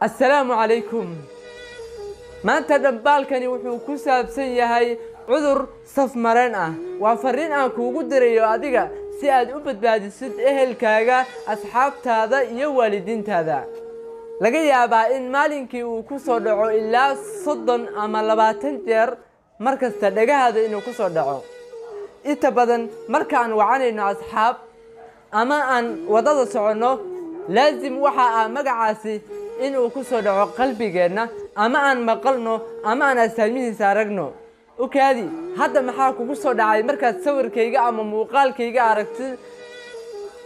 السلام عليكم. ما أنت دبالكني وحوكو سابسن يهي عذر صف مرنة وفرين أنكو قدريو أديقا سياد أبد بعد سد إهل كاغا أصحاب تادا يو والدين تادا لقي يابا إن مالينكي وكسو دعو إلا صدن أما لباتن جير مركز تدقى هذا إنو كسو دعو إتبادن مركان وعانينو أصحاب أما أن وداد سعنو لازم وحا مقعاسي inuu ku soo dhaco qalbigeena ama aan maqalno ama aan asalmihiisa aragno okaadi hadda maxaa kugu soo dhacay markaad sawirkayga ama muuqaalkayga aragtid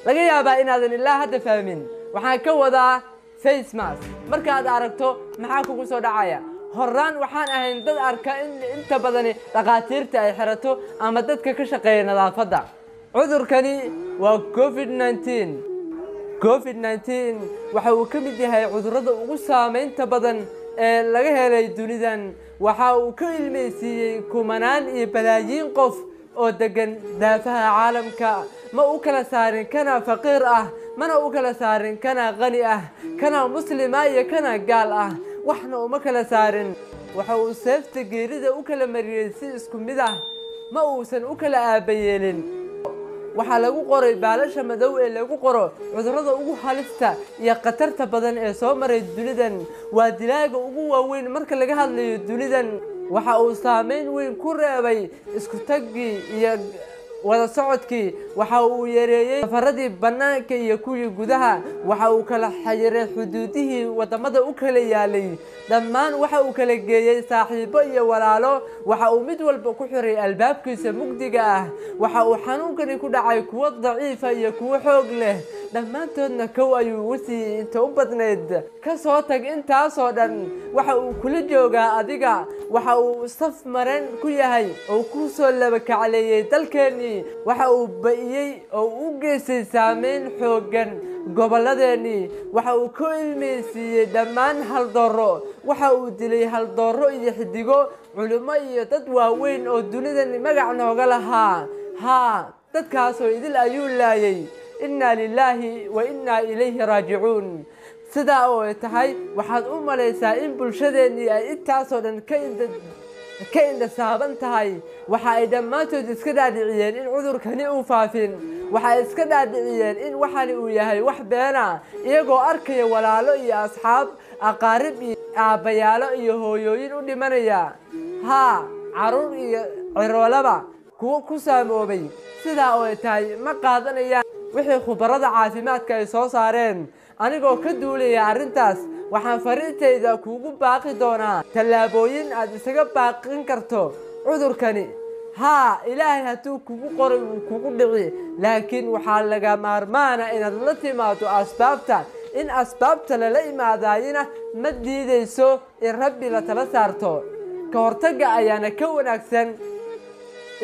laga yaabaa inaadan ilaa hadda fahmin waxaan ka wadaa face mask markaad aragto maxaa kugu soo dhacaya horaan waxaan ahayn dad arka inta badan dhaqaatiirta ay xirato ama dadka ka shaqeeya nadaafadda cudurkani waa COVID-19 waxa uu ka mid yahay cudurrada ugu saameynta badan ee laga helay dunidan waxa uu ka ilmeysiyay kumanaan iyo balaayiin qof oo degan daafaha caalamka ma u kala saarin kana faqiir ah mana u kala saarin kana qani ah kana muslima iyo kana gaal ah waxna uma kala saarin waxa uu seefta geerida u kala mariyay si isku mid ah ma uusan u kala aabayeelin waxaa lagu qoray baalasha madow ee lagu qoro cudurrada ugu halista iyo khatarta badan ee soo maray dunidan waa dilaaga ugu waaweyn marka laga hadlayo dunidan waxa uu saameyn weyn ku reebay isku tagii iyo wada socodkii waxa uu yareeyay safaradii banaanka iyo kuwii gudaha waxa uu kala xiriiray xuduudihii wadamada u kala yaalay dhammaan waxa uu kala geeyay saaxiibo iyo walaalo waxa uu mid walba ku xiray albaabkiisa mugdiga ah waxa uu xanuunkani ku dhacay kuwa daciif iyo kuwa xoog leh dhammaantoodna kow ayuu wasiiyay inta u badneed ka soo tag intaasoo dhan waxa uu kula joogaa adiga waxa uu saf maran ku yahay oo ku soo laba kacleeyay dalkeennii waxa uu ba'iyay oo u geystay saameyn xooggan gobolladeennii waxa uu ku ilmeysiiyey dhammaan haldooro waxa uu dilay haldooro iyo xidigo culimo iyo dad waaweyn oo dunidan magac nooga lahaa haa dadkaasoo idil ayuu laayay إنا لله وإنا إليه راجعون سدا أو تهاي وحد ليس إن بلشدني إتعصر كإن سابن تهاي وحايدا ما تدسكدا دعيان إن عذر كنيء فافين وحايسكدا دعيان إن وحاني وياهي وحبانا إيقو أركي ولا لأي أصحاب أقارب أبيالو يهويوين ودمانيا ها عرور عرولبا كو ساموبي سدا أو تهاي ما قادنيا wixii khubarada caafimaadka ay soo saareen anigoo ka duulaya arrintaas waxaan fariintayda kuugu baaqi doonaa tallaabooyin aad isaga baaqin karto cudurkani haa ilaahay hadduu kugu qoray uu kugu dhici laakiin waxaa laga maarmaana inaad la timaado asbaabta in asbaabta lala imaadaayina ma diidayso in rabbi la tala saarto ka hortagga ayaana ka wanaagsan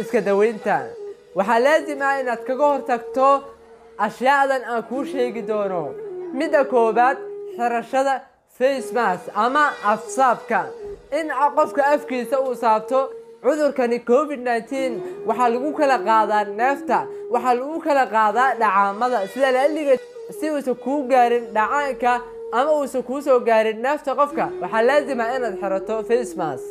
iska daweynta waxaa laazim ah inaad kaga hortagto أشياء أن أكون شيء دونه مدة كوبات حرشة فيس ماس أما أفصابك إن عقفك أفكي سو صابته عذر كان كوفيد-19 وحلقوك لقاضي نفتا وحلقوك لقاضي دعامة سلا اللي سوى سكو جارين دعانك أما سكو سو جارين نفتا قفك وحلازم أن الحرته فيس ماس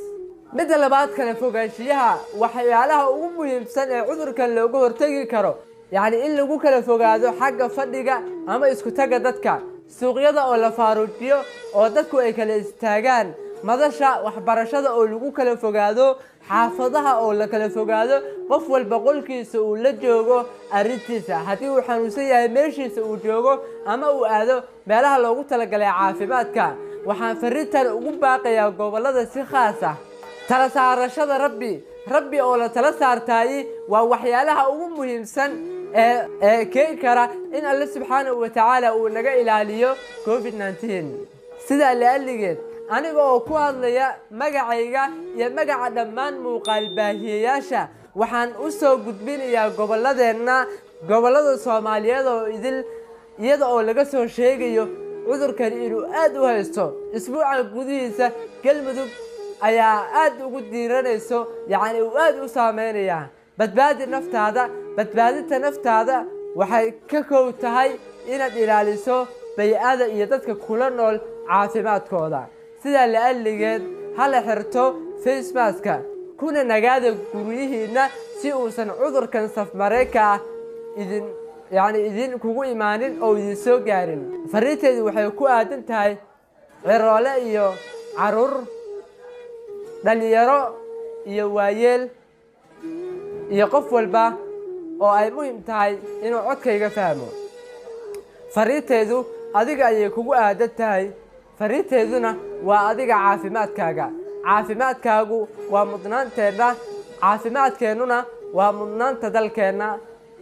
مدة لبعض كان فوق أشياء وحيالها أمي بسنة عذر كان لو جور تجي كرو يعني إن لو كلا فوقادو حاجة فدقة أما إسكو تاجا دتك سوقيدا ولا فاروجيو أو دتكو أي كلا استاجان ماذا وحبرشة أو لو كلا فوقادو حافظها أو لا كلا فوقادو قفول بقول كيس ولا جوجو أريتيسا هتي وحنوسية ماشي سو جوجو أما وهذا بلها لو قلت لك عافيماتك وحنفرتها لو باقي يا قبلة سي خاصة ترى سارشة ربي أو لا تلا سارتاي ووحيالها مهم سن كيكرا إن الله سبحانه وتعالى ونجا إلى كوفيد-19 سيدا اللي قال لي أنا بقول ليا مجاعيجا يا مجاع دمان مقال باهياشا وحن أسو قدبين يا قبلة الصومالية إذل يدعو لقصو شيء عذر كريرو أدو هيستو أسبوع قديسة كلمة أيا أدو قديرانيسو يعني أدو سامينيا badbaadi naftaada badbaadinta naftaada waxay ka kow tahay inaad ilaaliso bay'ada iyo dadka kula nool caafimaadkooda. sidaa la'alligeed hala xirto face maska kuna nagaada guryihiinna si uusan cudurkan safmareenka ah idin kugu imaanin oo idin soo gaarin. fariinteedu waxay ku aadan tahay ciroole iyo caruur, dhalinyaro iyo waayeel iyo qof walba oo ay muhiim tahay inuu codkayga fahmo. fariinteedu adiga ayay kugu aadan tahay. fariinteeduna waa adiga caafimaadkaaga. caafimaadkaagu waa mudnaanteenna, caafimaadkeennuna waa mudnaanta dalkeenna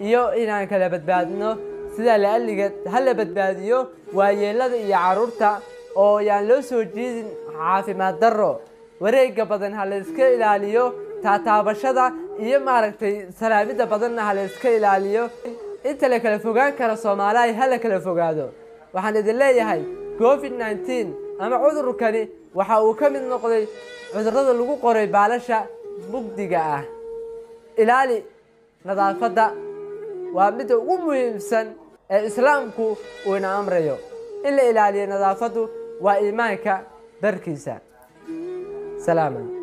iyo inaan kala badbaadino. sidaa la'alligeed ha la badbaadiyo waayeelada iyo carruurta oo yaan loo soo jiidin caafimaad darro. wareegga badan ha la iska ilaaliyo, taataabashada iyo salaamida badanna ha la iska ilaaliyo. inta la kala fogaan karo Soomaaliya ha la kala fogaado. waxaan idin leeyahay COVID-19 ama cudurkani waxa uu ka mid noqday cudurrada lagu qoray baalasha mugdiga ah. ilaali nadaafadda waa mid ugu muhiimsan ee islaamku uu ina amrayo. in la ilaaliyo nadaafaddu waa iimaanka barkiisa. salaam.